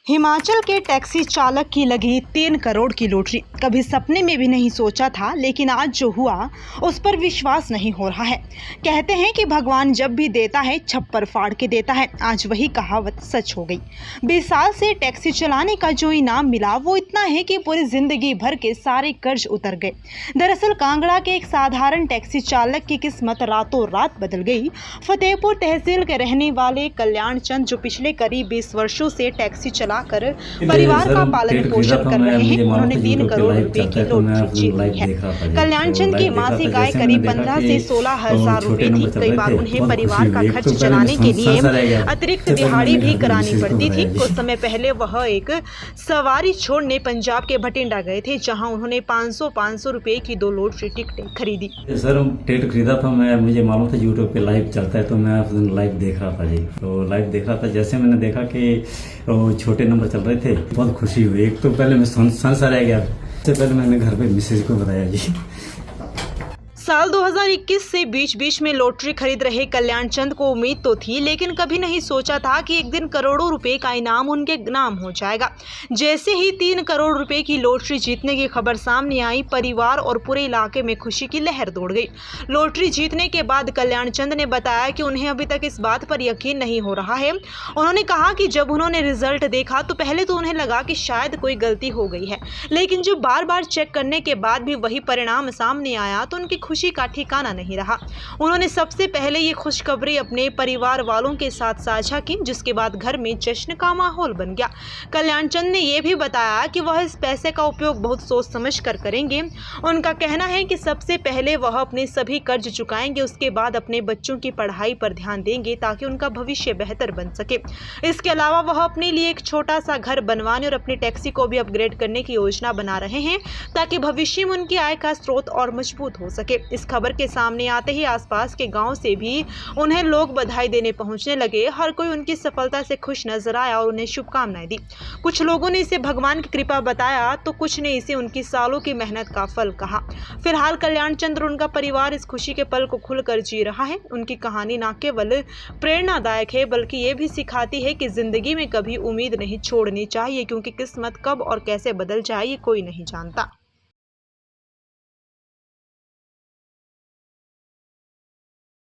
हिमाचल के टैक्सी चालक की लगी 3 करोड़ की लॉटरी। कभी सपने में भी नहीं सोचा था, लेकिन आज जो हुआ उस पर विश्वास नहीं हो रहा है। कहते हैं कि भगवान जब भी देता है छप्पर फाड़ के देता है। आज वही कहावत सच हो गई। 20 साल से टैक्सी चलाने का जो इनाम मिला वो इतना है कि पूरी जिंदगी भर के सारे कर्ज उतर गए। दरअसल कांगड़ा के एक साधारण टैक्सी चालक की किस्मत रातों रात बदल गई। फतेहपुर तहसील के रहने वाले कल्याण चंद, जो पिछले करीब 20 वर्षों से टैक्सी कर परिवार का पालन पोषण कर रहे हैं, उन्होंने 3 करोड़ रुपए की लॉटरी जीत ली है। कल्याण चंद की मासिक आय करीब 15 से 16 हजार रुपए थी। कई बार उन्हें परिवार का खर्च चलाने के लिए अतिरिक्त दिहाड़ी भी करानी पड़ती थी। कुछ समय पहले वह एक सवारी छोड़ने पंजाब के भटिंडा गए थे, जहां उन्होंने 500 रुपए की 2 लॉटरी टिकटें खरीदी। सर टिकट खरीदा था, मुझे मालूम था यूट्यूब पे लाइव चलता है, तो मैं उस दिन लाइव देख रहा था जी। तो लाइव देख रहा था, जैसे मैंने देखा कि छोटे नंबर चल रहे थे, बहुत खुशी हुई। एक तो पहले मैं संसा रह गया, उससे पहले मैंने घर पे मिसेज को बताया जी। साल 2021 से बीच में लॉटरी खरीद रहे कल्याण चंद को उम्मीद तो थी, लेकिन कभी नहीं सोचा था कि एक दिन करोड़ों रुपए का इनाम उनके नाम हो जाएगा। जैसे ही 3 करोड़ रुपए की लॉटरी जीतने की खबर सामने आई, परिवार और पूरे इलाके में खुशी की लहर दौड़ गई। लॉटरी जीतने के बाद कल्याण चंद ने बताया कि उन्हें अभी तक इस बात पर यकीन नहीं हो रहा है। उन्होंने कहा कि जब उन्होंने रिजल्ट देखा तो पहले तो उन्हें लगा कि शायद कोई गलती हो गई है, लेकिन जब बार बार चेक करने के बाद भी वही परिणाम सामने आया तो उनकी खुशी का ठिकाना नहीं रहा। उन्होंने सबसे पहले ये खुशखबरी अपने परिवार वालों के साथ साझा की, जिसके बाद घर में जश्न का माहौल बन गया। कल्याण चंद ने यह भी बताया कि वह इस पैसे का उपयोग बहुत सोच समझ कर करेंगे। उनका कहना है कि सबसे पहले वह अपने सभी कर्ज चुकाएंगे, उसके बाद अपने बच्चों की पढ़ाई पर ध्यान देंगे ताकि उनका भविष्य बेहतर बन सके। इसके अलावा वह अपने लिए एक छोटा सा घर बनवाने और अपनी टैक्सी को भी अपग्रेड करने की योजना बना रहे हैं, ताकि भविष्य में उनकी आय का स्रोत और मजबूत हो सके। इस खबर के सामने आते ही आसपास के गांव से भी उन्हें लोग बधाई देने पहुंचने लगे। हर कोई उनकी सफलता से खुश नजर आया और उन्हें शुभकामनाएं दी। कुछ लोगों ने इसे भगवान की कृपा बताया, तो कुछ ने इसे उनकी सालों की मेहनत का फल कहा। फिलहाल कल्याण चंद्र और उनका परिवार इस खुशी के पल को खुलकर जी रहा है। उनकी कहानी न केवल प्रेरणादायक है, बल्कि ये भी सिखाती है कि जिंदगी में कभी उम्मीद नहीं छोड़नी चाहिए, क्योंकि किस्मत कब और कैसे बदल जाए ये कोई नहीं जानता।